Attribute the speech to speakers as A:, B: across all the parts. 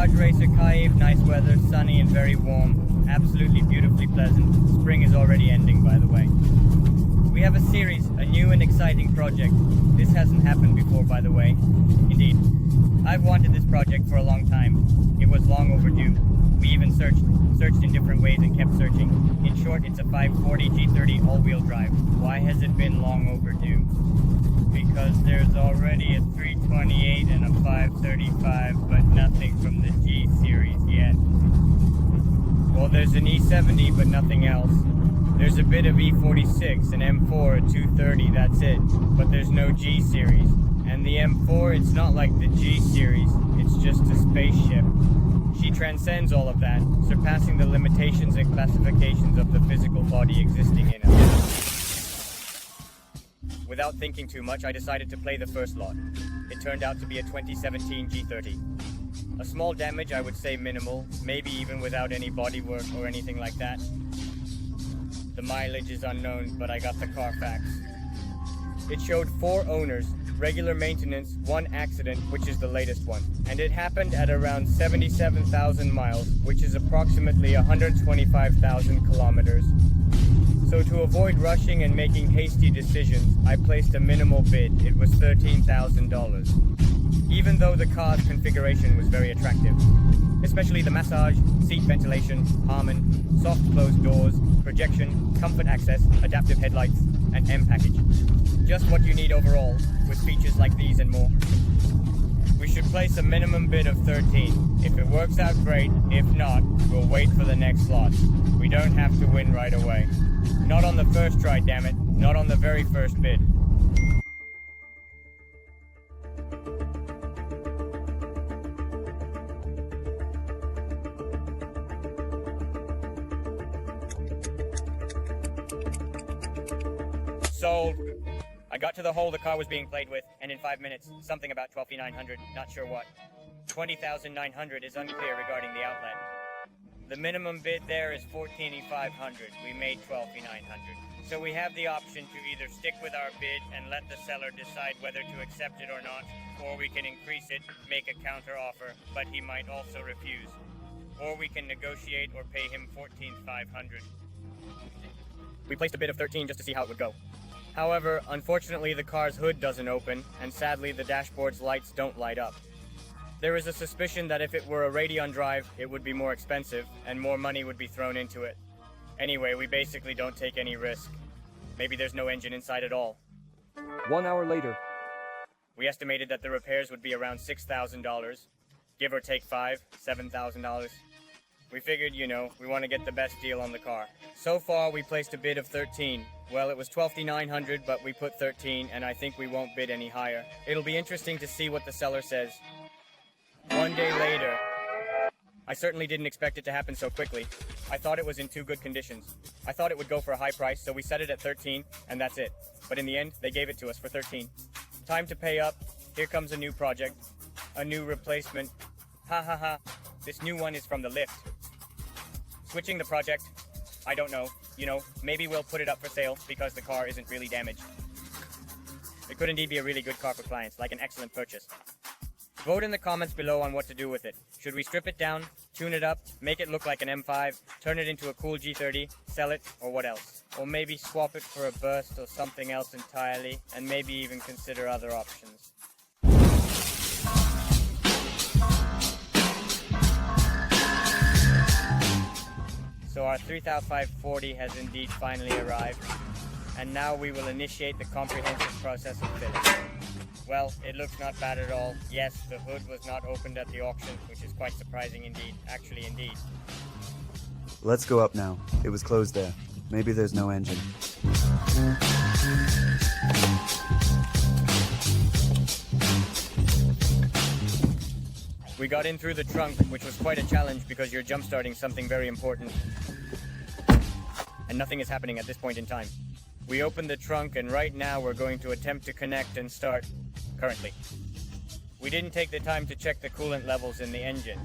A: Garage Racer Cave, nice weather, sunny and very warm, absolutely beautifully pleasant. Spring is already ending, by the way. We have a series, a new and exciting project. This hasn't happened before, by the way. Indeed. I've wanted this project for a long time. It was long overdue. We even searched in different ways and kept searching. In short, it's a 540 G30 all-wheel drive. Why has it been long overdue? Because there's already a 328 and a 535, but nothing from the G series yet. Well, there's an E70, but nothing else. There's a bit of E46, an M4, a 230, that's it. But there's no G series. And the M4, it's not like the G series, it's just a spaceship. She transcends all of that, surpassing the limitations and classifications of the physical body existing in it. Without thinking too much, I decided to play the first lot. It turned out to be a 2017 G30. A small damage, I would say minimal, maybe even without any bodywork or anything like that. The mileage is unknown, but I got the Carfax. It showed 4 owners, regular maintenance, 1 accident, which is the latest one. And it happened at around 77,000 miles, which is approximately 125,000 kilometers. So to avoid rushing and making hasty decisions, I placed a minimal bid. It was $13,000. Even though the car's configuration was very attractive. Especially the massage, seat ventilation, Harman, soft closed doors, projection, comfort access, adaptive headlights, and M package. Just what you need overall, with features like these and more. We should place a minimum bid of 13. If it works out great, if not, we'll wait for the next slot. We don't have to win right away. Not on the first try, damn it. Not on the very first bid. Sold. I got to the hole the car was being played with, and in 5 minutes, something about 12,900, not sure what. 20,900 is unclear regarding the outlet. The minimum bid there is 14,500. We made 12,900. So we have the option to either stick with our bid and let the seller decide whether to accept it or not, or we can increase it, make a counter offer, but he might also refuse. Or we can negotiate or pay him 14,500. We placed a bid of 13 just to see how it would go. However, unfortunately the car's hood doesn't open, and sadly the dashboard's lights don't light up. There is a suspicion that if it were a Radeon drive, it would be more expensive, and more money would be thrown into it. Anyway, we basically don't take any risk. Maybe there's no engine inside at all.
B: 1 hour later.
A: We estimated that the repairs would be around $6,000, give or take $7,000. We figured, we want to get the best deal on the car. So far, we placed a bid of 13. Well, it was 12,900, but we put 13, and I think we won't bid any higher. It'll be interesting to see what the seller says. 1 day later. I certainly didn't expect it to happen so quickly. I thought it was in too good conditions. I thought it would go for a high price, so we set it at 13, and that's it. But in the end, they gave it to us for 13. Time to pay up. Here comes a new project. A new replacement. Ha ha ha. This new one is from the lift. Switching the project. I don't know. Maybe we'll put it up for sale because the car isn't really damaged. It could indeed be a really good car for clients, like an excellent purchase. Vote in the comments below on what to do with it. Should we strip it down, tune it up, make it look like an M5, turn it into a cool G30, sell it, or what else? Or maybe swap it for a burst or something else entirely, and maybe even consider other options. So our 3540 has indeed finally arrived, and now we will initiate the comprehensive process of filling. Well, it looks not bad at all. Yes, the hood was not opened at the auction, which is quite surprising indeed. Actually, indeed.
B: Let's go up now. It was closed there. Maybe there's no engine.
A: We got in through the trunk, which was quite a challenge because you're jump-starting something very important. And nothing is happening at this point in time. We opened the trunk, and right now we're going to attempt to connect and start currently. We didn't take the time to check the coolant levels in the engine,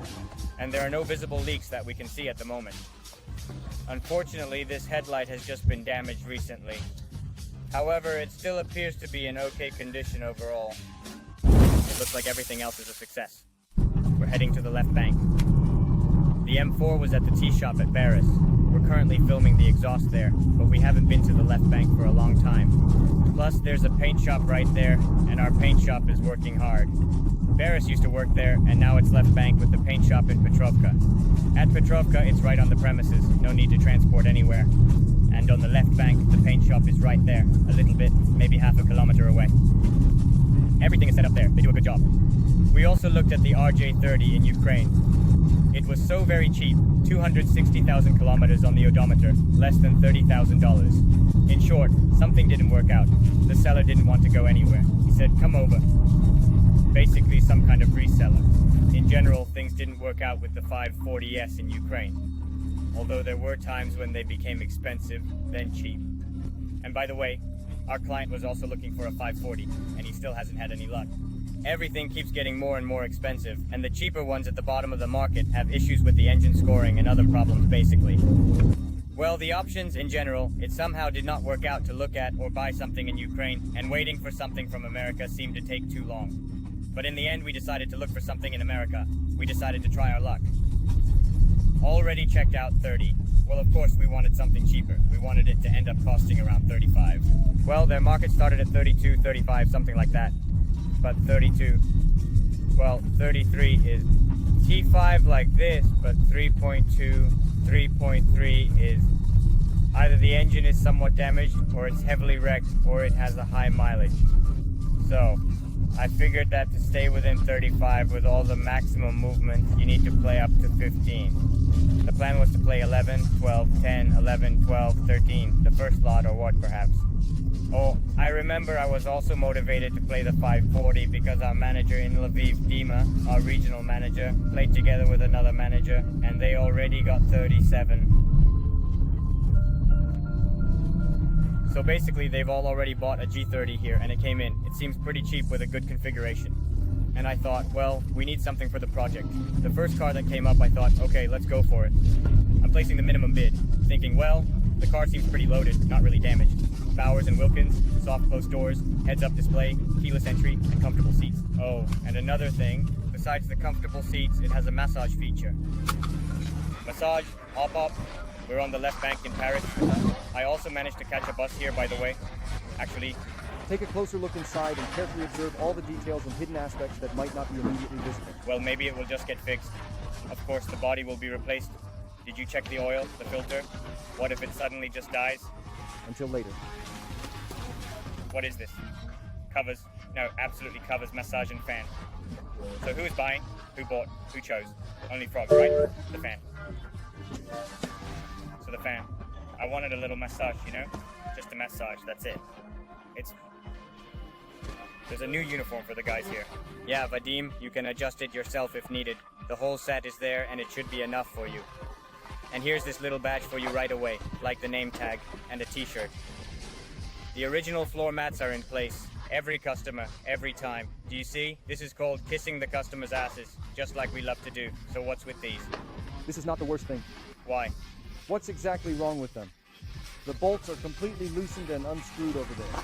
A: and there are no visible leaks that we can see at the moment. Unfortunately, this headlight has just been damaged recently. However, it still appears to be in okay condition overall. It looks like everything else is a success. We're We're heading to the left bank. The M4 was at the tea shop at Barris. We're currently filming the exhaust there, but we haven't been to the left bank for a long time. Plus, there's a paint shop right there, and our paint shop is working hard. Barris used to work there, and now it's left bank with the paint shop in Petrovka. At Petrovka, it's right on the premises, no need to transport anywhere. And on the left bank, the paint shop is right there, a little bit, maybe half a kilometer away. Everything is set up there, they do a good job. We also looked at the RJ30 in Ukraine. It was so very cheap, 260,000 kilometers on the odometer, less than $30,000. In short, something didn't work out. The seller didn't want to go anywhere. He said, come over. Basically some kind of reseller. In general, things didn't work out with the 540S in Ukraine. Although there were times when they became expensive, then cheap. And by the way, our client was also looking for a 540, and he still hasn't had any luck. Everything keeps getting more and more expensive, and the cheaper ones at the bottom of the market have issues with the engine scoring and other problems basically. Well, the options in general, it somehow did not work out to look at or buy something in Ukraine, and waiting for something from America seemed to take too long. But in the end, we decided to look for something in America. We decided to try our luck. Already checked out 30. Well, of course, we wanted something cheaper. We wanted it to end up costing around 35. Well, their market started at 32, 35, something like that. But 32, well, 33 is T5 like this, but 3.2, 3.3 is either the engine is somewhat damaged, or it's heavily wrecked, or it has a high mileage. So, I figured that to stay within 35 with all the maximum movement, you need to play up to 15. The plan was to play 11, 12, 10, 11, 12, 13, the first lot or what perhaps. Oh, I remember I was also motivated to play the 540 because our manager in Lviv, Dima, our regional manager, played together with another manager, and they already got 37. So basically, they've all already bought a G30 here, and it came in. It seems pretty cheap with a good configuration. And I thought, well, we need something for the project. The first car that came up, I thought, okay, let's go for it. I'm placing the minimum bid, thinking, well, the car seems pretty loaded, not really damaged. Bowers and Wilkins, soft closed doors, heads-up display, keyless entry, and comfortable seats. Oh, and another thing, besides the comfortable seats, it has a massage feature. Massage, hop-up. We're on the left bank in Paris. I also managed to catch a bus here, by the way. Actually,
C: take a closer look inside and carefully observe all the details and hidden aspects that might not be immediately visible.
A: well, maybe it will just get fixed. Of course, the body will be replaced. Did you check the oil, the filter? What if it suddenly just dies?
C: Until later.
A: What is this? Covers. No, absolutely covers, massage and fan. So who is buying? Who bought? Who chose? Only frogs, right? The fan. So the fan. I wanted a little massage, you know? Just a massage, that's it. There's a new uniform for the guys here. Yeah, Vadim, you can adjust it yourself if needed. The whole set is there and it should be enough for you. And here's this little badge for you right away, like the name tag, and a t-shirt. The original floor mats are in place. Every customer, every time. Do you see? This is called kissing the customer's asses, just like we love to do. So what's with these?
C: This is not the worst thing.
A: Why?
C: What's exactly wrong with them? The bolts are completely loosened and unscrewed over there.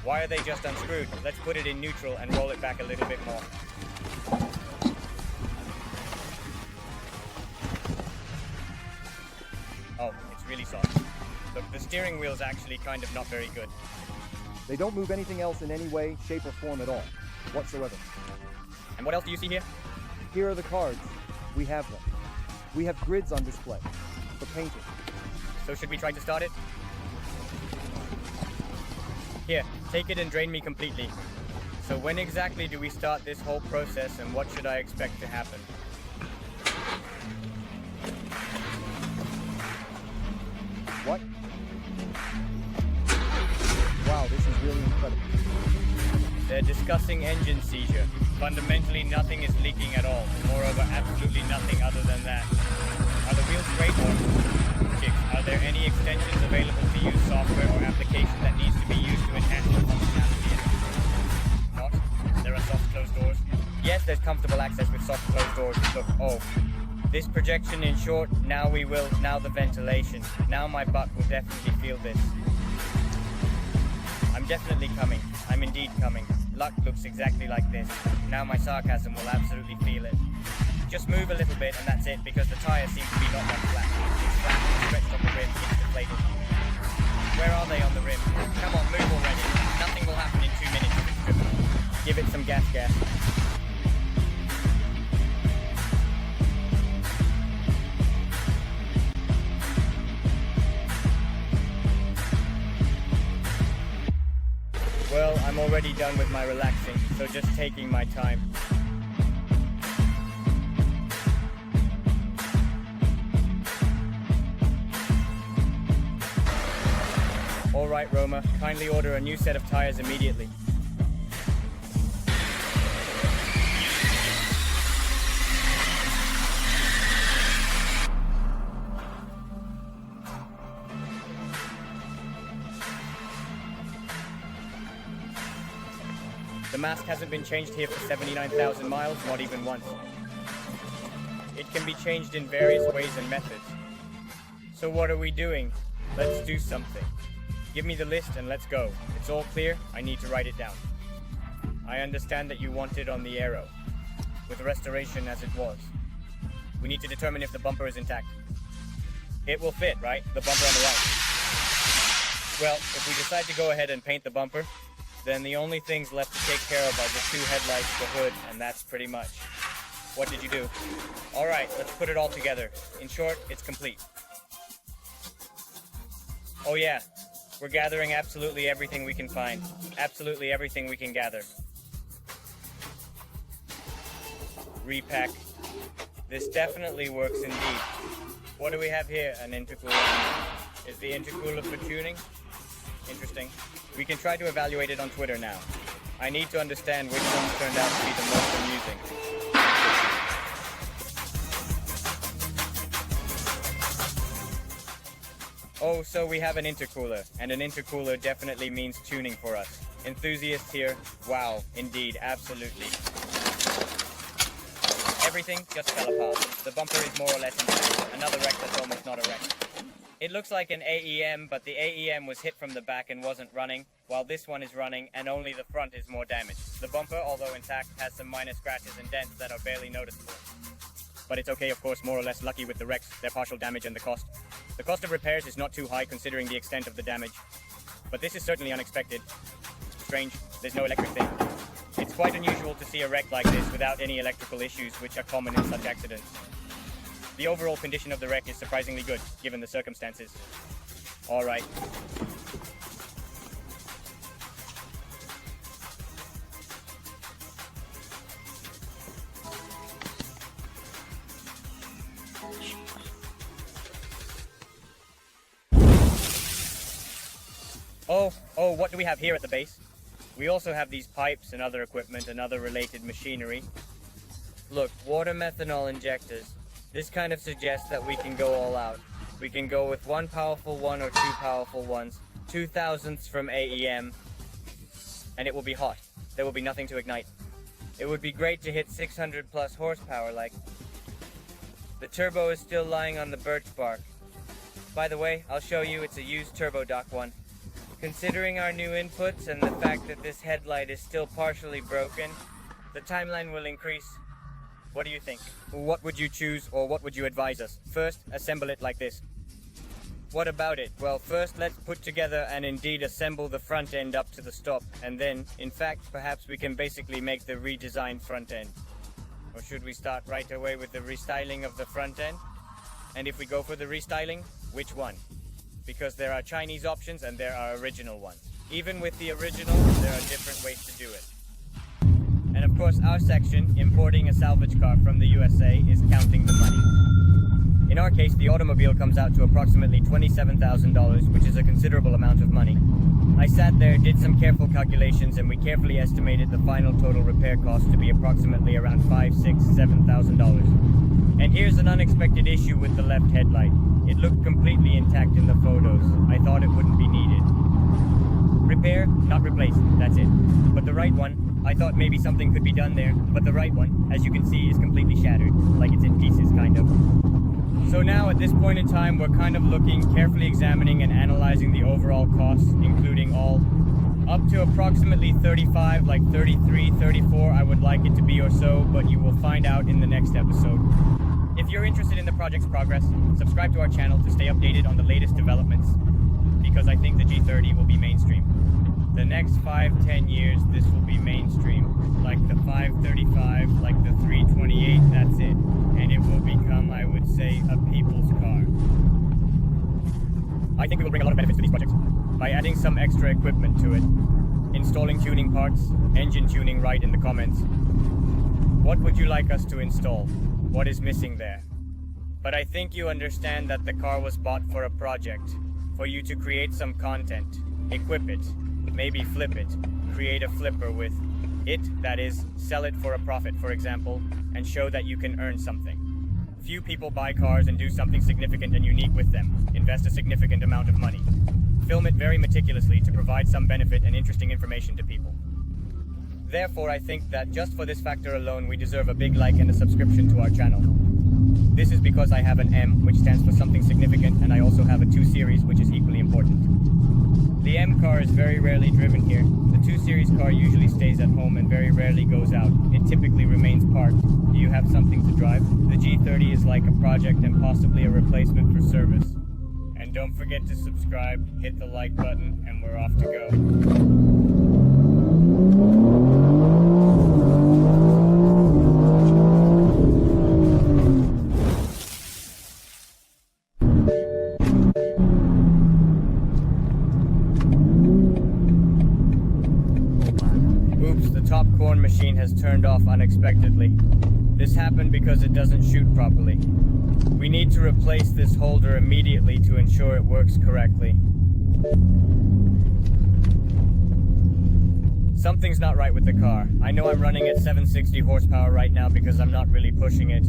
A: Why are they just unscrewed? Let's put it in neutral and roll it back a little bit more. Oh, it's really soft. Look, the steering wheel's actually kind of not very good.
C: They don't move anything else in any way, shape, or form at all, whatsoever.
A: And what else do you see here?
C: Here are the cards. We have them. We have grids on display. The painting.
A: So should we try to start it? Here, take it and drain me completely. So when exactly do we start this whole process and what should I expect to happen?
C: What? Wow, this is really incredible.
A: They're discussing engine seizure. Fundamentally, nothing is leaking at all. Moreover, absolutely nothing other than that. Are the wheels straight or chicks? Are there any extensions available to use, software or application that needs to be used to enhance the functionality? Not? There are soft closed doors? Yes, there's comfortable access with soft closed doors. Look, oh. This projection, in short, now the ventilation. Now my butt will definitely feel this. I'm definitely coming. I'm indeed coming. Luck looks exactly like this. Now my sarcasm will absolutely feel it. Just move a little bit and that's it, because the tire seems to be not that flat. It's flat and stretched on the rim, it's deflated. Where are they on the rim? Come on, move already. Nothing will happen in 2 minutes if it's driven. Give it some gas. Well, I'm already done with my relaxing, so just taking my time. Alright, Roma, kindly order a new set of tires immediately. The mask hasn't been changed here for 79,000 miles, not even once. It can be changed in various ways and methods. So what are we doing? Let's do something. Give me the list and let's go. It's all clear, I need to write it down. I understand that you want it on the aero, with restoration as it was. We need to determine if the bumper is intact. It will fit, right? The bumper on the right. Well, if we decide to go ahead and paint the bumper, then the only things left to take care of are the 2 headlights, the hood, and that's pretty much. What did you do? Alright, let's put it all together. In short, it's complete. Oh yeah, we're gathering absolutely everything we can find. Absolutely everything we can gather. Repack. This definitely works indeed. What do we have here? An intercooler. Is the intercooler for tuning? Interesting. We can try to evaluate it on Twitter now. I need to understand which ones turned out to be the most amusing. Oh, so we have an intercooler, and an intercooler definitely means tuning for us. Enthusiasts here, wow, indeed, absolutely. Everything just fell apart. The bumper is more or less intact. Another wreck that's almost not a wreck. It looks like an AEM, but the AEM was hit from the back and wasn't running, while this one is running and only the front is more damaged. The bumper, although intact, has some minor scratches and dents that are barely noticeable. But it's okay, of course, more or less lucky with the wrecks, their partial damage and the cost. The cost of repairs is not too high considering the extent of the damage. But this is certainly unexpected. Strange, there's no electric thing. It's quite unusual to see a wreck like this without any electrical issues, which are common in such accidents. The overall condition of the wreck is surprisingly good, given the circumstances. Alright. Oh, what do we have here at the base? We also have these pipes and other equipment and other related machinery. Look, water methanol injectors. This kind of suggests that we can go all out. We can go with 1 powerful one or 2 powerful ones, 2 thousandths from AEM, and it will be hot. There will be nothing to ignite. It would be great to hit 600 plus horsepower like. The turbo is still lying on the birch bark. By the way, I'll show you, it's a used turbo dock one. Considering our new inputs and the fact that this headlight is still partially broken, the timeline will increase. What do you think? What would you choose, or what would you advise us? First, assemble it like this. What about it? Well, first let's put together and indeed assemble the front end up to the stop, and then, in fact, perhaps we can basically make the redesigned front end. Or should we start right away with the restyling of the front end? And if we go for the restyling, which one? Because there are Chinese options and there are original ones. Even with the original, there are different ways to do it. And of course, our section, importing a salvage car from the USA, is counting the money. In our case, the automobile comes out to approximately $27,000, which is a considerable amount of money. I sat there, did some careful calculations, and we carefully estimated the final total repair cost to be approximately around $5,000, $6,000, $7,000. And here's an unexpected issue with the left headlight. It looked completely intact in the photos. I thought it wouldn't be needed. Repair, not replace, that's it. But the right one, I thought maybe something could be done there, but the right one, as you can see, is completely shattered, like it's in pieces, kind of. So now, at this point in time, we're kind of looking, carefully examining and analyzing the overall costs, including all Up to approximately 35, like 33, 34, I would like it to be or so, but you will find out in the next episode. If you're interested in the project's progress, subscribe to our channel to stay updated on the latest developments, because I think the G30 will be mainstream. The next 5-10 years, this will be mainstream. Like the 535, like the 328, that's it. And it will become, I would say, a people's car. I think we will bring a lot of benefits to these projects by adding some extra equipment to it. Installing tuning parts, engine tuning, write in the comments. What would you like us to install? What is missing there? But I think you understand that the car was bought for a project, for you to create some content, equip it, maybe flip it, create a flipper with it, that is, sell it for a profit, for example, and show that you can earn something. Few people buy cars and do something significant and unique with them, invest a significant amount of money. Film it very meticulously to provide some benefit and interesting information to people. Therefore, I think that just for this factor alone, we deserve a big like and a subscription to our channel. This is because I have an M, which stands for something significant, and I also have a 2 Series, which is equally important. The M car is very rarely driven here. The 2 Series car usually stays at home and very rarely goes out. It typically remains parked. Do you have something to drive? The G30 is like a project and possibly a replacement for service. And don't forget to subscribe, hit the like button, and we're off to go. Oops, the top corn machine has turned off unexpectedly. This happened because it doesn't shoot properly. We need to replace this holder immediately to ensure it works correctly. Something's not right with the car. I know I'm running at 760 horsepower right now because I'm not really pushing it.